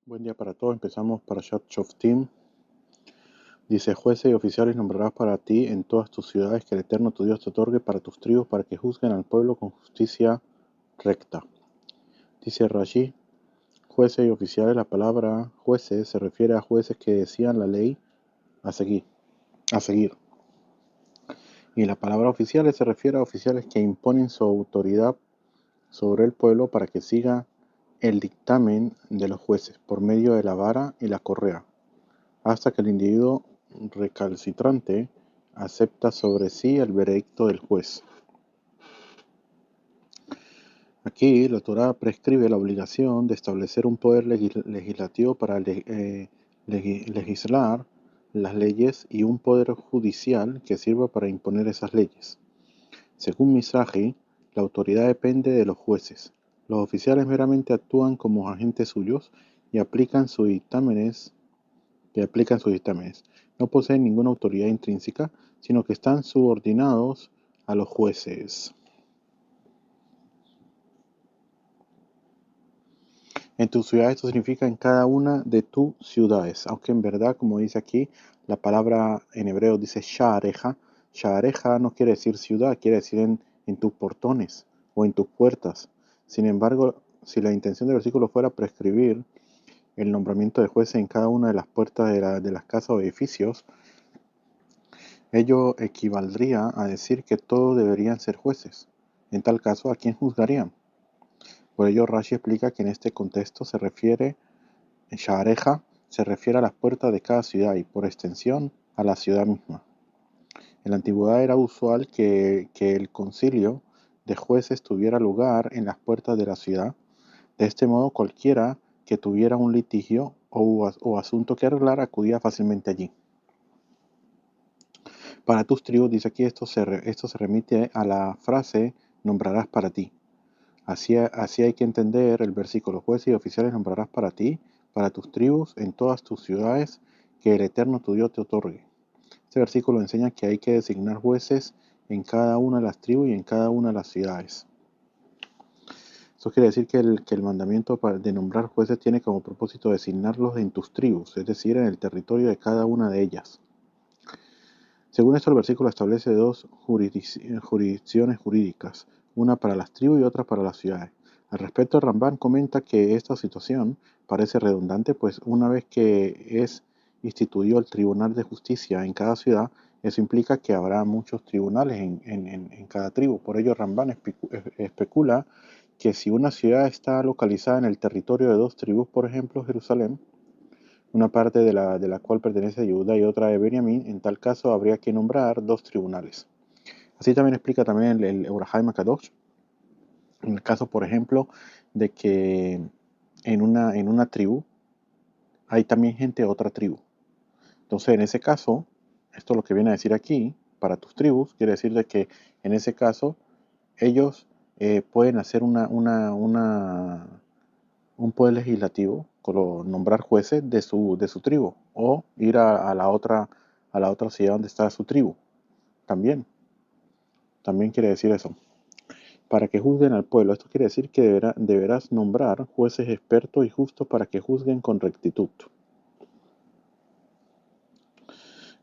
Buen día para todos. Empezamos para Shoftim. Dice: jueces y oficiales nombrarás para ti en todas tus ciudades que el Eterno tu Dios te otorgue para tus tribus, para que juzguen al pueblo con justicia recta. Dice Rashi: jueces y oficiales. La palabra jueces se refiere a jueces que decían la ley a seguir. Y la palabra oficiales se refiere a oficiales que imponen su autoridad sobre el pueblo para que siga el dictamen de los jueces por medio de la vara y la correa, hasta que el individuo recalcitrante acepta sobre sí el veredicto del juez. Aquí la Torá prescribe la obligación de establecer un poder legislativo para legislar las leyes y un poder judicial que sirva para imponer esas leyes. Según Mizrahi, la autoridad depende de los jueces. Los oficiales meramente actúan como agentes suyos y aplican sus dictámenes. No poseen ninguna autoridad intrínseca, sino que están subordinados a los jueces. En tu ciudad, esto significa en cada una de tus ciudades, aunque en verdad, como dice aquí, la palabra en hebreo dice sha'areja. Sha'areja no quiere decir ciudad, quiere decir en tus portones o en tus puertas. Sin embargo, si la intención del versículo fuera prescribir el nombramiento de jueces en cada una de las puertas de las casas o edificios, ello equivaldría a decir que todos deberían ser jueces. En tal caso, ¿a quién juzgarían? Por ello, Rashi explica que en este contexto Sha'areja se refiere a las puertas de cada ciudad y, por extensión, a la ciudad misma. En la antigüedad era usual que el concilio de jueces tuviera lugar en las puertas de la ciudad. De este modo, cualquiera que tuviera un litigio o asunto que arreglar acudía fácilmente allí. Para tus tribus, dice aquí, esto se remite a la frase nombrarás para ti. Así hay que entender el versículo: jueces y oficiales nombrarás para ti, para tus tribus, en todas tus ciudades, que el Eterno tu Dios te otorgue. Este versículo enseña que hay que designar jueces en cada una de las tribus y en cada una de las ciudades. Eso quiere decir que el mandamiento de nombrar jueces tiene como propósito designarlos en tus tribus, es decir, en el territorio de cada una de ellas. Según esto, el versículo establece dos jurisdicciones jurídicas, una para las tribus y otra para las ciudades. Al respecto, Ramban comenta que esta situación parece redundante, pues una vez que es instituido el Tribunal de Justicia en cada ciudad, eso implica que habrá muchos tribunales en cada tribu. Por ello, Ramban especula que si una ciudad está localizada en el territorio de dos tribus, por ejemplo, Jerusalén, una parte de la cual pertenece a Judá y otra de Benjamín, en tal caso habría que nombrar dos tribunales. Así también explica también el Or HaHaim HaKadosh, en el caso, por ejemplo, de que en una tribu hay también gente de otra tribu. Entonces, en ese caso, esto es lo que viene a decir aquí, para tus tribus, quiere decir de que en ese caso ellos pueden hacer un poder legislativo, nombrar jueces de su tribu, o ir a la otra ciudad donde está su tribu. También quiere decir eso. Para que juzguen al pueblo. Esto quiere decir que deberás nombrar jueces expertos y justos para que juzguen con rectitud.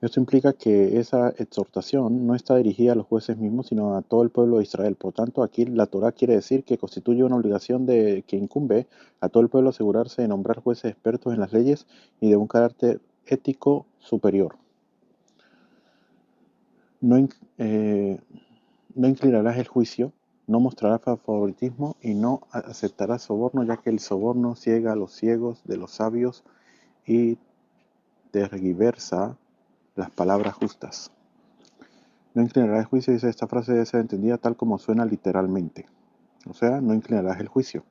Esto implica que esa exhortación no está dirigida a los jueces mismos, sino a todo el pueblo de Israel. Por tanto, aquí la Torá quiere decir que constituye una obligación que incumbe a todo el pueblo asegurarse de nombrar jueces expertos en las leyes y de un carácter ético superior. No inclinarás el juicio, no mostrarás favoritismo y no aceptarás soborno, ya que el soborno ciega a los ciegos de los sabios y tergiversa las palabras justas. No inclinarás el juicio, dice esta frase, debe ser entendida tal como suena literalmente. O sea, no inclinarás el juicio.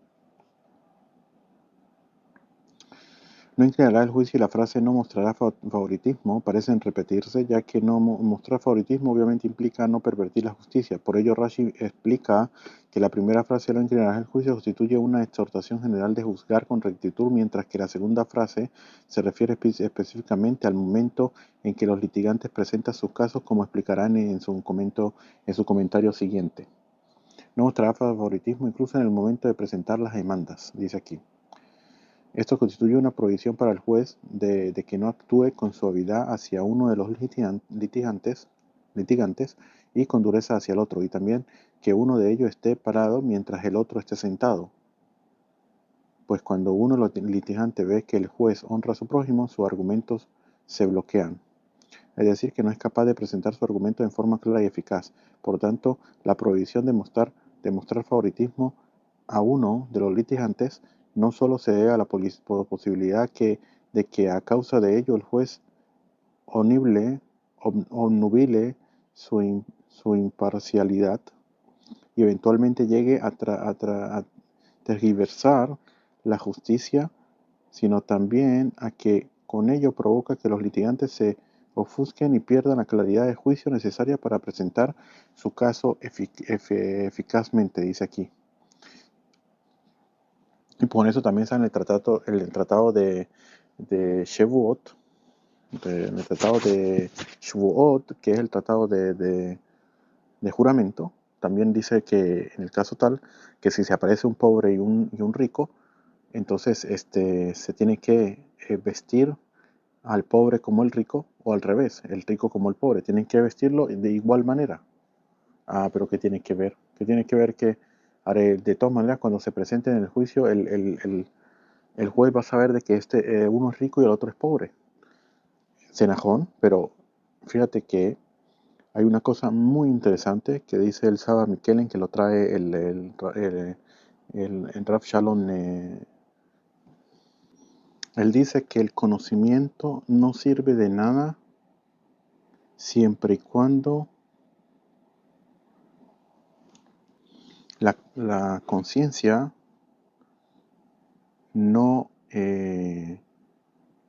No inclinarás el juicio y la frase no mostrará favoritismo parecen repetirse, ya que no mostrar favoritismo obviamente implica no pervertir la justicia. Por ello, Rashi explica que la primera frase, no inclinarás el juicio, constituye una exhortación general de juzgar con rectitud, mientras que la segunda frase se refiere específicamente al momento en que los litigantes presentan sus casos, como explicarán en su comentario siguiente. No mostrará favoritismo incluso en el momento de presentar las demandas, dice aquí. Esto constituye una prohibición para el juez de que no actúe con suavidad hacia uno de los litigantes y con dureza hacia el otro, y también que uno de ellos esté parado mientras el otro esté sentado. Pues cuando uno de los litigantes ve que el juez honra a su prójimo, sus argumentos se bloquean. Es decir, que no es capaz de presentar su argumento en forma clara y eficaz. Por tanto, la prohibición de mostrar favoritismo a uno de los litigantes no solo se debe a la posibilidad de que a causa de ello el juez obnubile su imparcialidad y eventualmente llegue a tergiversar la justicia, sino también a que con ello provoca que los litigantes se ofusquen y pierdan la claridad de juicio necesaria para presentar su caso eficazmente, dice aquí. Y por eso también está en el tratado de Shavuot, el tratado de Shavuot, que es el tratado de juramento. También dice que en el caso tal, que si se aparece un pobre y un rico, entonces se tiene que vestir al pobre como el rico, o al revés, el rico como el pobre. Tienen que vestirlo de igual manera. Ah, pero ¿qué tiene que ver? ¿Qué tiene que ver que, de todas maneras, cuando se presente en el juicio, el juez va a saber de que uno es rico y el otro es pobre? Cenajón, pero fíjate que hay una cosa muy interesante que dice el Saba Mikelen, que lo trae el Rav Shalom. Él dice que el conocimiento no sirve de nada siempre y cuando la conciencia no,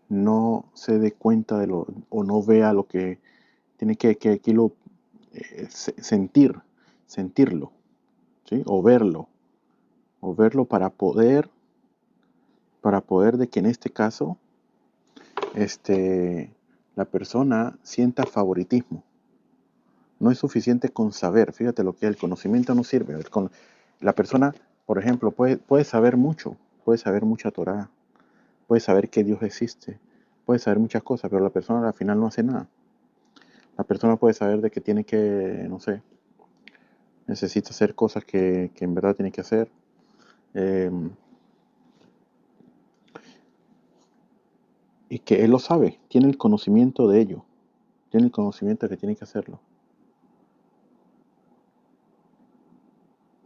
no se dé cuenta o no vea lo que tiene que sentirlo, ¿sí? O verlo para poder de que en este caso la persona sienta favoritismo. No es suficiente con saber, fíjate lo que el conocimiento no sirve. La persona, por ejemplo, puede saber mucho, puede saber mucha Torah, puede saber que Dios existe, puede saber muchas cosas, pero la persona al final no hace nada. La persona puede saber de que tiene que, no sé, necesita hacer cosas que en verdad tiene que hacer. Y que él lo sabe, tiene el conocimiento de ello, tiene el conocimiento de que tiene que hacerlo.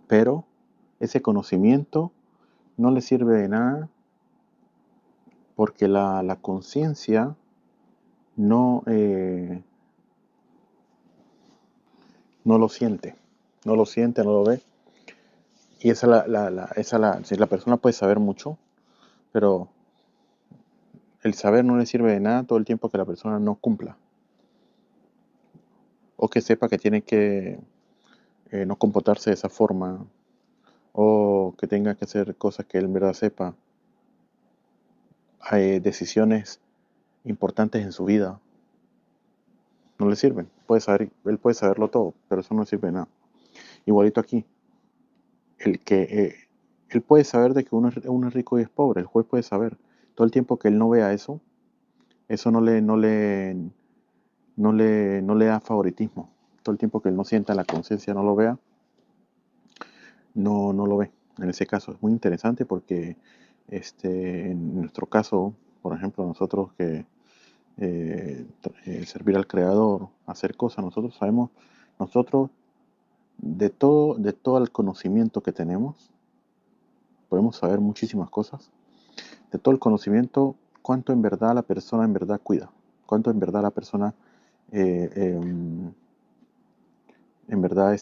Pero ese conocimiento no le sirve de nada porque la conciencia no, no lo siente, no lo siente, no lo ve. Y si la persona puede saber mucho, pero el saber no le sirve de nada todo el tiempo que la persona no cumpla. O que sepa que tiene que no comportarse de esa forma, o que tenga que hacer cosas que él en verdad sepa. Hay decisiones importantes en su vida, no le sirven. Él puede saberlo todo, pero eso no le sirve de nada. Igualito aquí, el que él puede saber de que uno es rico y es pobre, el juez puede saber. Todo el tiempo que él no vea eso no le da favoritismo. Todo el tiempo que él no sienta la conciencia, no lo vea, no lo ve. En ese caso es muy interesante porque en nuestro caso, por ejemplo, nosotros que servir al Creador, hacer cosas, nosotros de todo el conocimiento que tenemos, podemos saber muchísimas cosas. De todo el conocimiento, cuánto en verdad la persona en verdad cuida, cuánto en verdad la persona eh, em, en verdad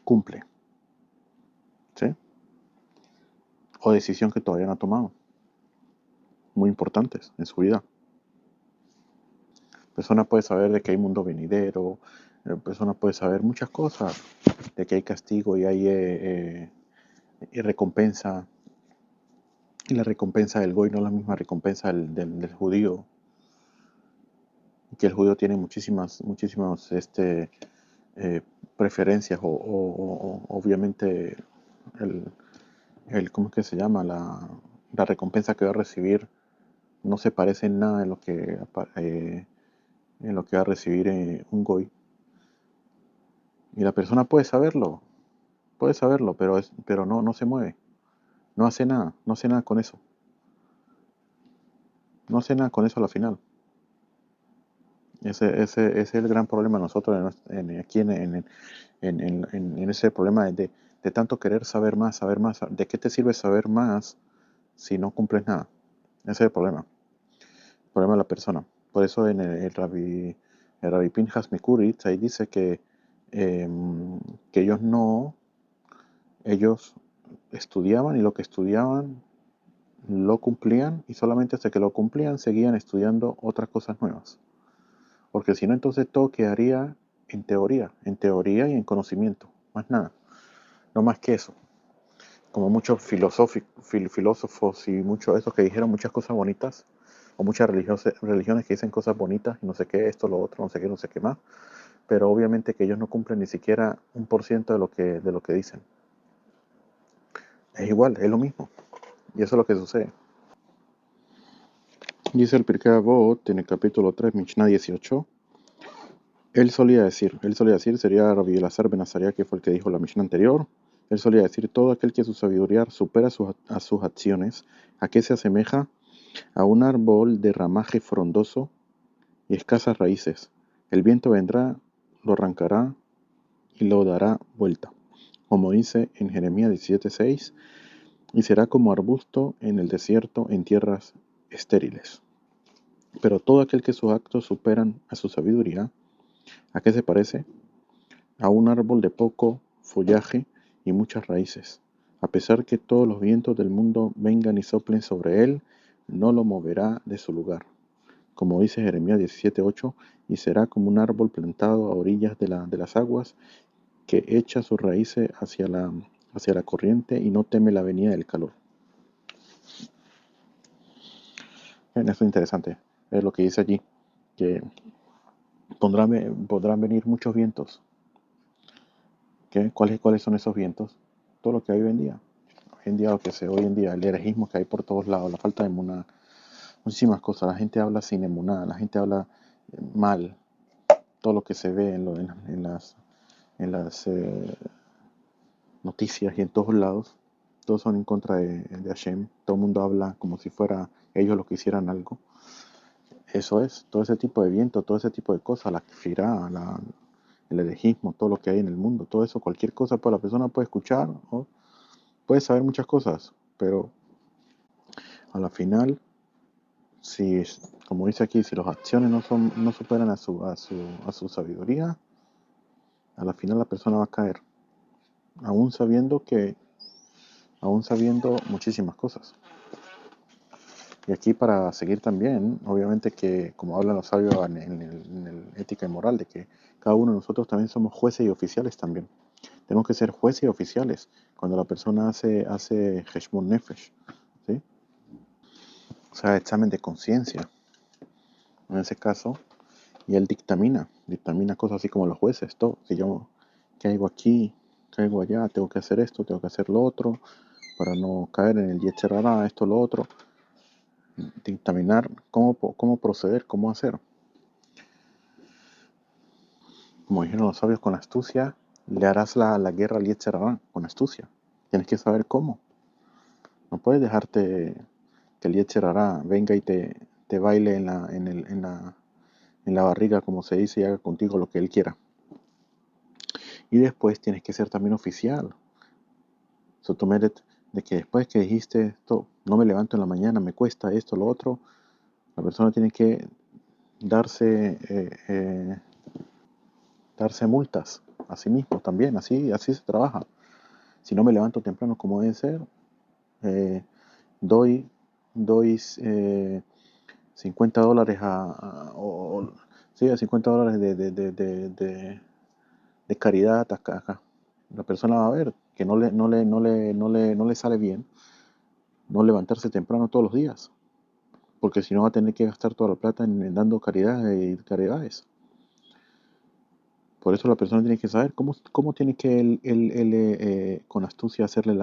cumple, ¿sí? O decisión que todavía no ha tomado, muy importantes en su vida. La persona puede saber de que hay mundo venidero, la persona puede saber muchas cosas, de que hay castigo y hay y recompensa. Y la recompensa del Goy no es la misma recompensa del judío. Y que el judío tiene muchísimas eh, preferencias obviamente ¿cómo es que se llama? la recompensa que va a recibir no se parece en nada en lo que va a recibir un goy. Y la persona puede saberlo, pero no se mueve, no hace nada con eso, no hace nada con eso a la final. Ese es el gran problema de nosotros aquí en ese problema de tanto querer saber más, saber más. ¿De qué te sirve saber más si no cumples nada? Ese es el problema de la persona. Por eso en el Rabbi Pinhas Mikuritz ahí dice que ellos estudiaban y lo que estudiaban lo cumplían y solamente hasta que lo cumplían seguían estudiando otras cosas nuevas. Porque si no, entonces todo quedaría en teoría y en conocimiento, más nada, no más que eso. Como muchos filósofos y muchos de esos que dijeron muchas cosas bonitas, o muchas religiones que dicen cosas bonitas y no sé qué, esto, lo otro, no sé qué más, pero obviamente que ellos no cumplen ni siquiera 1% de lo que dicen. Es igual, es lo mismo, y eso es lo que sucede. Dice el Pirkei Avot en el capítulo 3, Mishnah 18. Él solía decir, sería Rabbi Elazar ben Azariah, que fue el que dijo la Mishnah anterior. Él solía decir, todo aquel que su sabiduría supera a sus acciones, ¿a qué se asemeja? A un árbol de ramaje frondoso y escasas raíces. El viento vendrá, lo arrancará y lo dará vuelta. Como dice en Jeremías 17:6, y será como arbusto en el desierto en tierras estériles. Pero todo aquel que sus actos superan a su sabiduría, ¿a qué se parece? A un árbol de poco follaje y muchas raíces. A pesar que todos los vientos del mundo vengan y soplen sobre él, no lo moverá de su lugar. Como dice Jeremías 17:8, y será como un árbol plantado a orillas de las aguas, que echa sus raíces hacia la corriente y no teme la venida del calor. Eso es interesante, es lo que dice allí, que podrán venir muchos vientos. ¿Cuáles son esos vientos? Todo lo que hay hoy en día. Hoy en día, el herejismo que hay por todos lados, la falta de emuná, muchísimas cosas. La gente habla sin emuná, la gente habla mal. Todo lo que se ve en las noticias y en todos lados, todos son en contra de Hashem. Todo el mundo habla como si fuera ellos los que hicieran algo. Eso es, todo ese tipo de viento, todo ese tipo de cosas, la kfirá, el herejismo, todo lo que hay en el mundo, todo eso, cualquier cosa, pues la persona puede escuchar o puede saber muchas cosas, pero a la final, si, como dice aquí, si las acciones no superan a su sabiduría, a la final la persona va a caer, aún sabiendo aún sabiendo muchísimas cosas. Y aquí para seguir también, obviamente que como hablan los sabios en el Ética y Moral, de que cada uno de nosotros también somos jueces y oficiales también. Tenemos que ser jueces y oficiales cuando la persona hace Heshmon Nefesh, ¿sí? O sea, examen de conciencia, en ese caso, y él dictamina cosas así como los jueces, todo, que hago aquí, que hago allá, tengo que hacer esto, tengo que hacer lo otro, para no caer en el Yetzer Hara, esto, lo otro, dictaminar cómo proceder, cómo hacer. Como dijeron los sabios, con astucia le harás la guerra al Yetzer Hara, con astucia. Tienes que saber cómo. No puedes dejarte que el Yetzer Hara venga y te baile en la barriga, como se dice, y haga contigo lo que él quiera. Y después tienes que ser también oficial. Sotomeret, de que después que dijiste esto, no me levanto en la mañana, me cuesta esto, lo otro, la persona tiene que darse multas a sí mismo también, así se trabaja. Si no me levanto temprano como debe ser, eh, doy, doy $50 sí, a $50 de caridad acá. La persona va a ver que no le sale bien no levantarse temprano todos los días, porque si no va a tener que gastar toda la plata en dando caridad y caridades. Por eso la persona tiene que saber cómo tiene que él, con astucia hacerle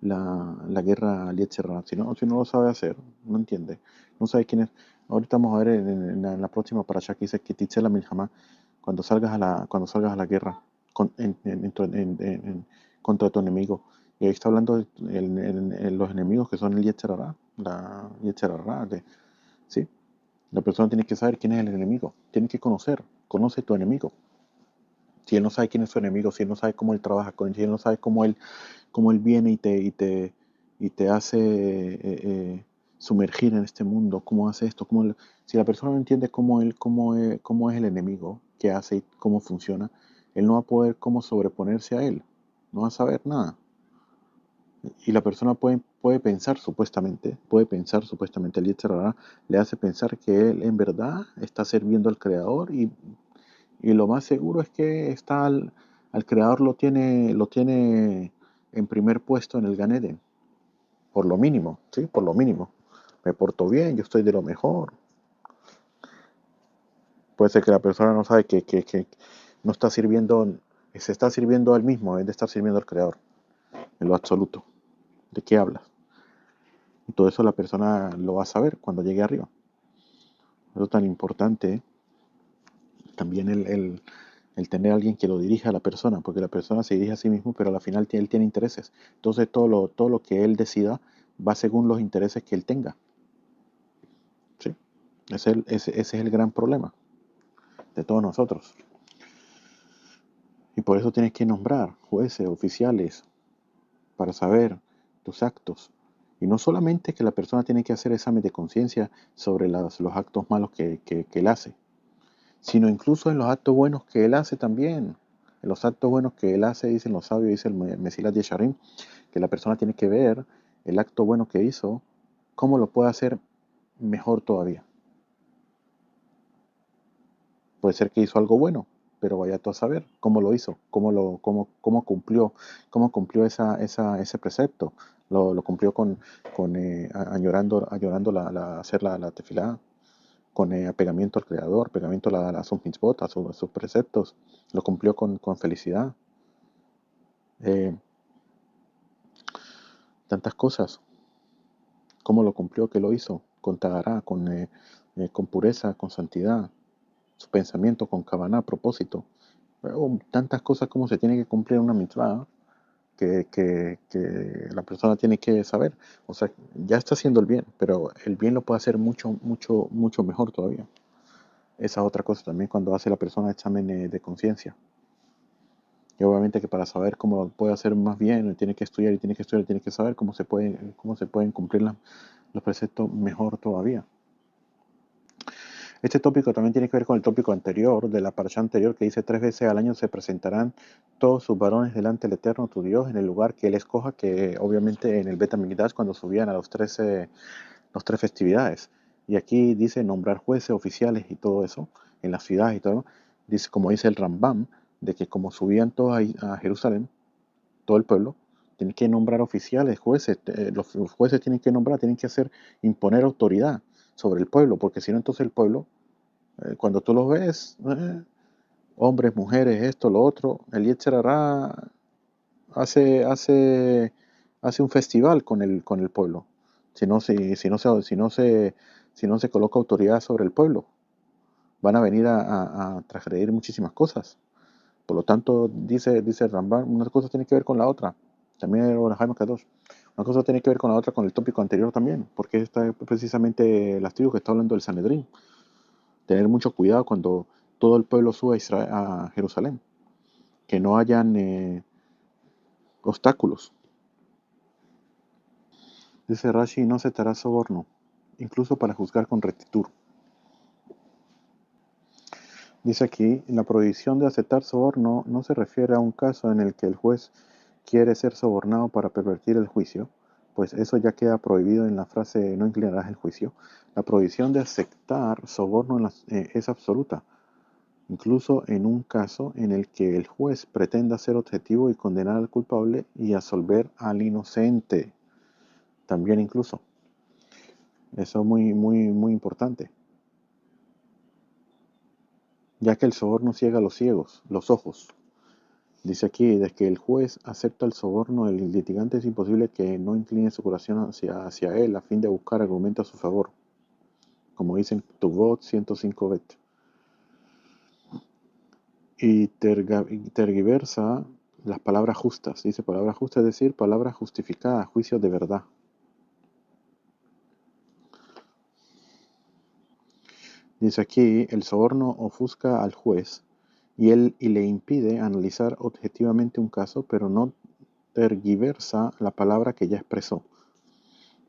la guerra al Yetzer Hara. Si no lo sabe hacer, no entiende, no sabe quién es. Ahorita vamos a ver en la próxima parasha que dice que Titzela Milhamá, cuando salgas a la guerra contra tu enemigo. Y ahí está hablando de los enemigos que son el Yetzer Hara, la Yetzer Hara, ¿sí? La persona tiene que saber quién es el enemigo, tiene que conoce tu enemigo. Si él no sabe quién es su enemigo, si él no sabe cómo él trabaja con él, si él no sabe cómo él viene y te hace sumergir en este mundo, cómo hace esto, si la persona no entiende cómo es el enemigo, qué hace y cómo funciona, él no va a poder cómo sobreponerse a él, no va a saber nada. Y la persona puede pensar supuestamente, el Yetzer Hara le hace pensar que él en verdad está sirviendo al Creador y lo más seguro es que al Creador lo tiene en primer puesto en el Gan Eden, por lo mínimo, ¿sí? Por lo mínimo. Me porto bien, yo estoy de lo mejor. Puede ser que la persona no sabe que no está sirviendo, se está sirviendo a él mismo en vez de estar sirviendo al Creador, en lo absoluto. ¿De qué hablas? Y todo eso la persona lo va a saber cuando llegue arriba. Eso es tan importante también el tener a alguien que lo dirija a la persona, porque la persona se dirige a sí mismo, pero al final él tiene intereses. Entonces todo lo que él decida va según los intereses que él tenga. ¿Sí? Ese es el gran problema de todos nosotros. Y por eso tienes que nombrar jueces, oficiales, para saber tus actos. Y no solamente que la persona tiene que hacer examen de conciencia sobre los actos malos que él hace, sino incluso en los actos buenos que él hace también. En los actos buenos que él hace, dicen los sabios, dice el Mesilat Yesharim, que la persona tiene que ver el acto bueno que hizo, cómo lo puede hacer mejor todavía. Puede ser que hizo algo bueno, pero vaya tú a saber cómo lo hizo, cómo cumplió ese precepto. Lo cumplió añorando hacer la tefilá, con apegamiento al Creador, apegamiento a sus mitzvot, a sus preceptos. Lo cumplió con felicidad. Eh, Tantas cosas. ¿Cómo lo cumplió? ¿Qué lo hizo? Con tahará, con pureza, con santidad. Su pensamiento con kavaná, propósito. Tantas cosas como se tiene que cumplir una mitzvah que la persona tiene que saber. O sea, ya está haciendo el bien, pero el bien lo puede hacer mucho, mucho, mucho mejor todavía. Esa es otra cosa también cuando hace la persona examen de conciencia. Y obviamente que para saber cómo lo puede hacer más bien, tiene que estudiar y tiene que estudiar y tiene que saber cómo se pueden cumplir los preceptos mejor todavía. Este tópico también tiene que ver con el tópico anterior, de la parasha anterior, que dice 3 veces al año se presentarán todos sus varones delante del Eterno tu Dios en el lugar que Él escoja, que obviamente en el Bet HaMikdash cuando subían a las tres festividades. Y aquí dice nombrar jueces, oficiales y todo eso, en las ciudades y todo. Dice, como dice el Rambam, de que como subían todos a Jerusalén, todo el pueblo, tienen que nombrar oficiales, jueces. Los jueces tienen que nombrar, tienen que imponer autoridad sobre el pueblo, porque si no, entonces el pueblo cuando tú los ves, hombres, mujeres, esto, lo otro, el Yetzer Hara hace, hace, hace un festival con el pueblo. Si no se coloca autoridad sobre el pueblo, van a venir a transgredir muchísimas cosas. Por lo tanto, dice Rambam, una cosa tiene que ver con la otra. También el Orahaim Kadosh. Una cosa tiene que ver con la otra, con el tópico anterior también, porque está precisamente el estudio que está hablando del Sanedrín. Tener mucho cuidado cuando todo el pueblo sube a Jerusalén, que no hayan obstáculos. Dice Rashi, no aceptará soborno, incluso para juzgar con rectitud. Dice aquí, la prohibición de aceptar soborno no se refiere a un caso en el que el juez quiere ser sobornado para pervertir el juicio, pues eso ya queda prohibido en la frase no inclinarás el juicio. La prohibición de aceptar soborno es absoluta, incluso en un caso en el que el juez pretenda ser objetivo y condenar al culpable y absolver al inocente. También incluso. Eso es muy, muy, muy importante. Ya que el soborno ciega a los ciegos, los ojos. Dice aquí, desde que el juez acepta el soborno del litigante es imposible que no incline su corazón hacia él a fin de buscar argumentos a su favor. Como dicen Tuvot 105 bet. Y tergiversa las palabras justas. Dice palabras justas, es decir, palabras justificadas, juicios de verdad. Dice aquí, el soborno ofusca al juez y le impide analizar objetivamente un caso, pero no tergiversa la palabra que ya expresó.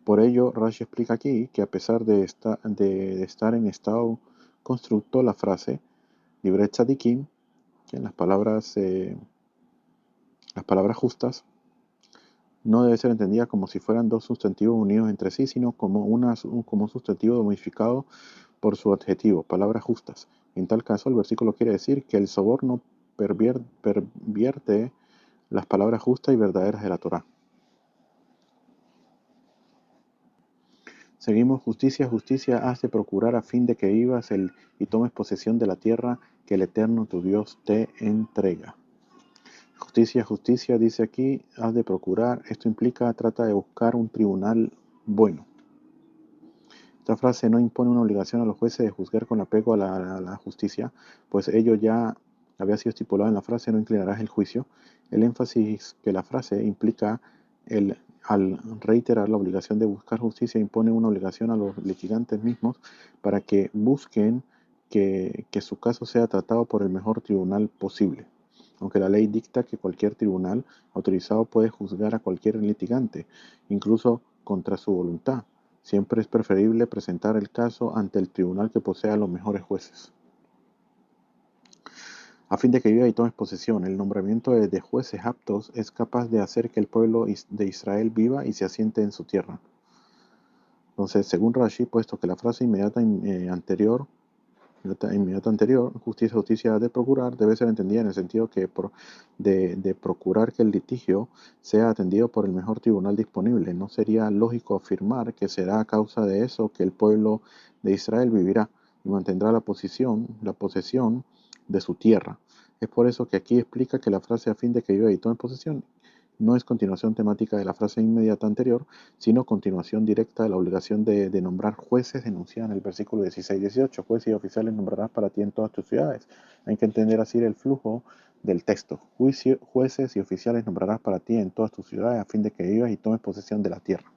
Por ello, Rashi explica aquí que a pesar de estar en estado constructo, la frase Divrei Tzadikim, que en las palabras justas, no debe ser entendida como si fueran dos sustantivos unidos entre sí, sino como un sustantivo modificado por su adjetivo, palabras justas. En tal caso, el versículo quiere decir que el soborno pervierte las palabras justas y verdaderas de la Torá. Seguimos, justicia, justicia has de procurar a fin de que vivas y tomes posesión de la tierra que el Eterno tu Dios te entrega. Justicia, justicia, dice aquí, has de procurar. Esto implica, trata de buscar un tribunal bueno. Esta frase no impone una obligación a los jueces de juzgar con apego a la justicia, pues ello ya había sido estipulado en la frase, no inclinarás el juicio. El énfasis que la frase implica al reiterar la obligación de buscar justicia impone una obligación a los litigantes mismos para que busquen que su caso sea tratado por el mejor tribunal posible. Aunque la ley dicta que cualquier tribunal autorizado puede juzgar a cualquier litigante, incluso contra su voluntad. Siempre es preferible presentar el caso ante el tribunal que posea los mejores jueces. A fin de que viva y tomes posesión, el nombramiento de jueces aptos es capaz de hacer que el pueblo de Israel viva y se asiente en su tierra. Entonces, según Rashi, puesto que la frase inmediata anterior, justicia, justicia de procurar, debe ser entendida en el sentido de procurar que el litigio sea atendido por el mejor tribunal disponible. No sería lógico afirmar que será a causa de eso que el pueblo de Israel vivirá y mantendrá la posesión de su tierra. Es por eso que aquí explica que la frase a fin de que viva y tome posesión no es continuación temática de la frase inmediata anterior, sino continuación directa de la obligación de nombrar jueces enunciada en el versículo 16-18. Jueces y oficiales nombrarás para ti en todas tus ciudades. Hay que entender así el flujo del texto. Jueces y oficiales nombrarás para ti en todas tus ciudades a fin de que vivas y tomes posesión de la tierra.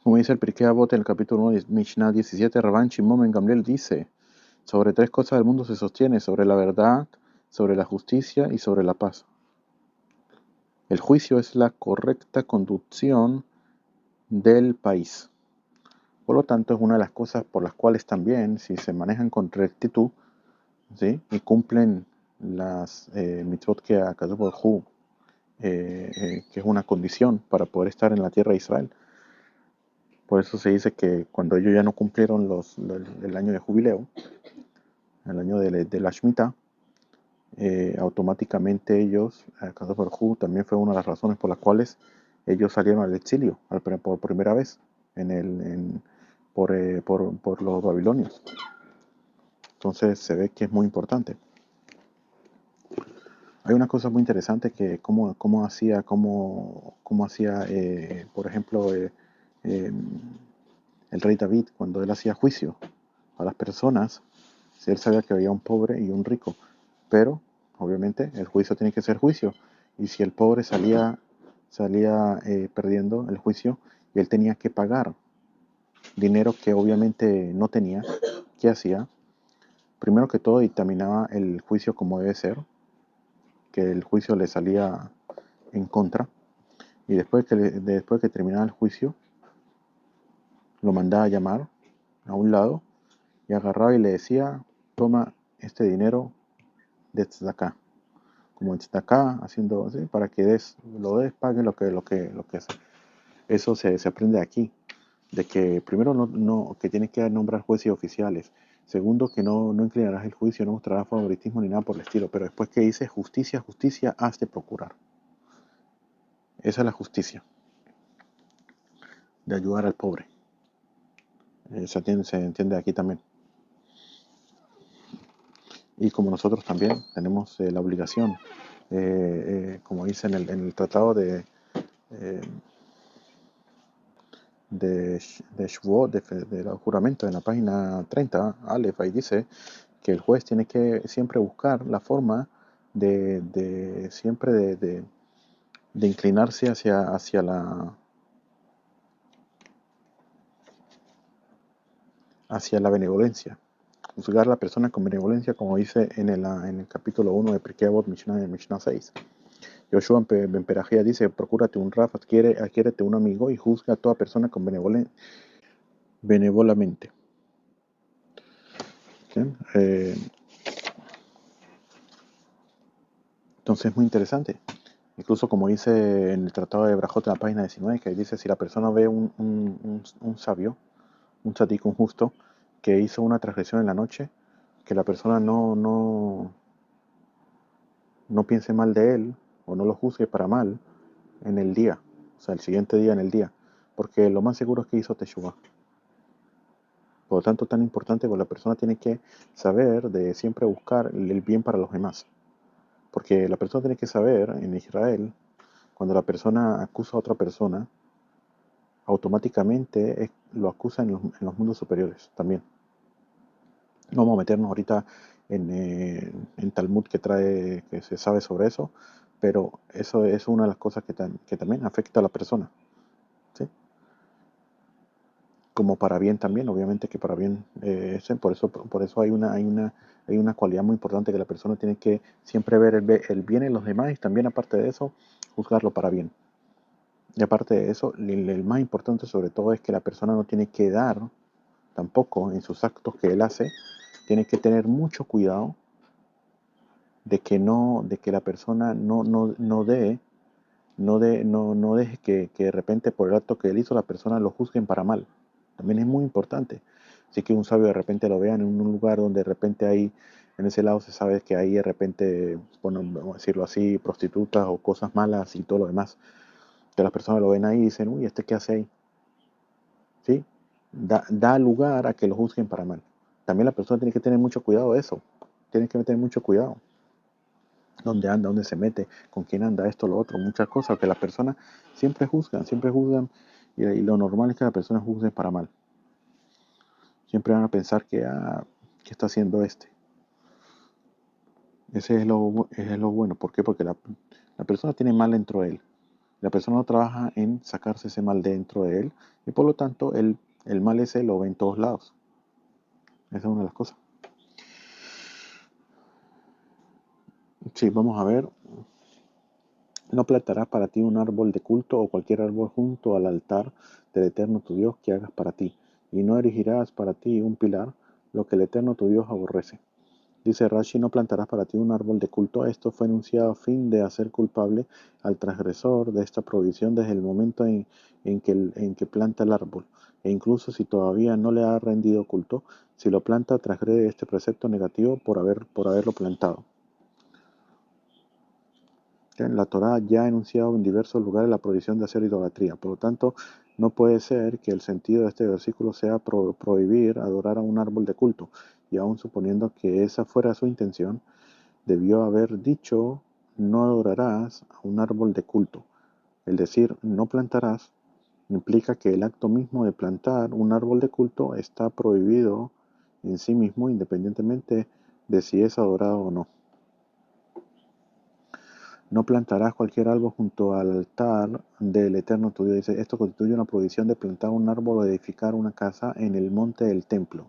Como dice el Pirkei Avot en el capítulo 1 de Mishnah 17, Rabban Shimon ben Gamliel dice, sobre tres cosas del mundo se sostiene, sobre la verdad, sobre la justicia y sobre la paz. El juicio es la correcta conducción del país. Por lo tanto, es una de las cosas por las cuales también, si se manejan con rectitud, ¿sí? Y cumplen las mitzvot que Akadosh Baruj Hu, que es una condición para poder estar en la tierra de Israel. Por eso se dice que cuando ellos ya no cumplieron el año de jubileo, el año de la Shemitah, automáticamente ellos, Akadosh Baruj Hu, también fue una de las razones por las cuales ellos salieron al exilio por primera vez por los babilonios. Entonces se ve que es muy importante. Hay una cosa muy interesante que cómo hacía, por ejemplo, el rey David cuando él hacía juicio a las personas. Si él sabía que había un pobre y un rico, pero obviamente el juicio tiene que ser juicio, y si el pobre salía perdiendo el juicio y él tenía que pagar dinero que obviamente no tenía, ¿qué hacía? Primero que todo dictaminaba el juicio como debe ser, que el juicio le salía en contra, y después que terminaba el juicio lo mandaba a llamar a un lado y agarraba y le decía, toma este dinero de tzedakah, como en tzedakah, haciendo así, para que pague lo que es. Eso se aprende aquí, de que primero que tienes que nombrar jueces y oficiales, segundo que no inclinarás el juicio, no mostrarás favoritismo ni nada por el estilo, pero después que dice justicia, justicia has de procurar. Esa es la justicia, de ayudar al pobre. Se entiende aquí también. Y como nosotros también tenemos la obligación, como dice en el tratado eh, de Shavuot, del juramento, en la página 30, Aleph, ahí dice que el juez tiene que siempre buscar la forma siempre de inclinarse hacia la benevolencia, juzgar a la persona con benevolencia, como dice en el capítulo 1 de Pirkei Avot, Mishnah 6. Yoshua Ben Perajía dice: procúrate un Raf, adquiérete un amigo y juzga a toda persona con benevolamente. ¿Sí? Entonces es muy interesante. Incluso como dice en el Tratado de Brajot, en la página 19, que dice: si la persona ve un sabio, un tzadik, un justo, que hizo una transgresión en la noche, que la persona no piense mal de él o no lo juzgue para mal en el día, o sea, el siguiente día en el día, porque lo más seguro es que hizo Teshuvah. Por lo tanto, tan importante que la persona tiene que saber de siempre buscar el bien para los demás. Porque la persona tiene que saber, en Israel, cuando la persona acusa a otra persona, automáticamente lo acusa en los mundos superiores también. No vamos a meternos ahorita en Talmud que se sabe sobre eso, pero eso es una de las cosas que también afecta a la persona, ¿sí? Como para bien también, obviamente que para bien, por eso hay una cualidad muy importante que la persona tiene que siempre ver el bien en los demás y también aparte de eso, juzgarlo para bien. Y aparte de eso, el más importante sobre todo es que la persona no tiene que dar tampoco en sus actos que él hace, tiene que tener mucho cuidado de que la persona no deje que de repente por el acto que él hizo la persona lo juzguen para mal. También es muy importante. Así que un sabio de repente lo vean en un lugar donde de repente hay, en ese lado se sabe que hay de repente, bueno, vamos a decirlo así, prostitutas o cosas malas y todo lo demás. Que las personas lo ven ahí y dicen: uy, ¿este qué hace ahí? ¿Sí? Da lugar a que lo juzguen para mal. También la persona tiene que tener mucho cuidado de eso. Tiene que tener mucho cuidado. Dónde anda, dónde se mete, con quién anda, esto, lo otro, muchas cosas que las personas siempre juzgan y lo normal es que las personas juzguen para mal. Siempre van a pensar ¿qué está haciendo este? Ese es lo bueno. ¿Por qué? Porque la persona tiene mal dentro de él. La persona no trabaja en sacarse ese mal dentro de él y por lo tanto el mal ese lo ve en todos lados. Esa es una de las cosas. Sí, vamos a ver. No plantarás para ti un árbol de culto o cualquier árbol junto al altar del Eterno tu Dios que hagas para ti, y no erigirás para ti un pilar, lo que el Eterno tu Dios aborrece. Dice Rashi: no plantarás para ti un árbol de culto. Esto fue enunciado a fin de hacer culpable al transgresor de esta prohibición desde el momento en que planta el árbol, e incluso si todavía no le ha rendido culto, si lo planta, transgrede este precepto negativo por haberlo plantado. La Torá ya ha enunciado en diversos lugares la prohibición de hacer idolatría. Por lo tanto, no puede ser que el sentido de este versículo sea prohibir adorar a un árbol de culto. Y aun suponiendo que esa fuera su intención, debió haber dicho: no adorarás a un árbol de culto. El decir no plantarás implica que el acto mismo de plantar un árbol de culto está prohibido en sí mismo, independientemente de si es adorado o no. No plantarás cualquier árbol junto al altar del Eterno tu Dios. Dice: esto constituye una prohibición de plantar un árbol o de edificar una casa en el monte del templo.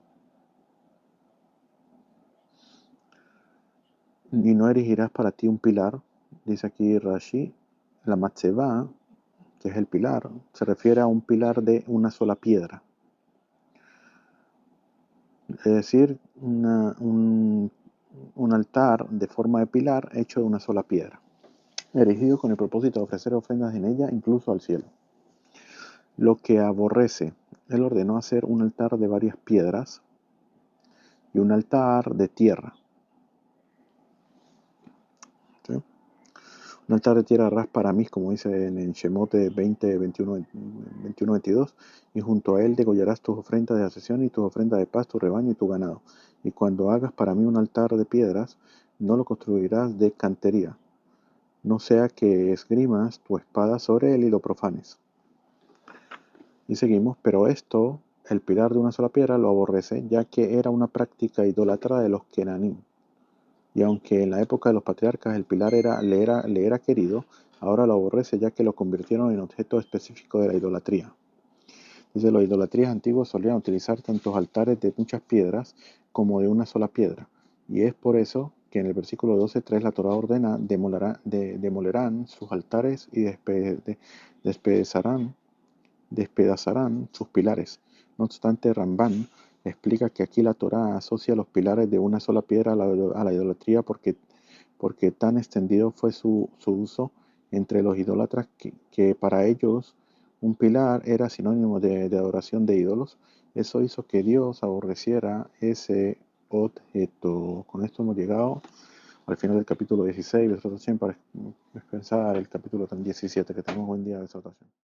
Y no erigirás para ti un pilar, dice aquí Rashi. La matzevá, que es el pilar, se refiere a un pilar de una sola piedra. Es decir, un altar de forma de pilar hecho de una sola piedra, erigido con el propósito de ofrecer ofrendas en ella, incluso al cielo. Lo que aborrece, él ordenó hacer un altar de varias piedras y un altar de tierra. ¿Sí? Un altar de tierra harás para mí, como dice en Shemot 20, 21, 21, 22, y junto a él degollarás tus ofrendas de asesión y tus ofrendas de paz, tu rebaño y tu ganado. Y cuando hagas para mí un altar de piedras, no lo construirás de cantería, no sea que esgrimas tu espada sobre él y lo profanes. Y seguimos, pero esto, el pilar de una sola piedra, lo aborrece, ya que era una práctica idólatra de los Kenanim. Y aunque en la época de los patriarcas el pilar le era querido, ahora lo aborrece ya que lo convirtieron en objeto específico de la idolatría. Dice, los idolatrías antiguos solían utilizar tantos altares de muchas piedras como de una sola piedra. Y es por eso que en el versículo 12:3 la Torah ordena, demolerán sus altares y despedazarán sus pilares. No obstante, Ramban explica que aquí la Torá asocia los pilares de una sola piedra a la idolatría porque tan extendido fue su uso entre los idólatras que para ellos un pilar era sinónimo de adoración de ídolos. Eso hizo que Dios aborreciera ese objeto. Con esto hemos llegado al final del capítulo 16, para pensar el capítulo 17. Que tengamos buen día de exhortación.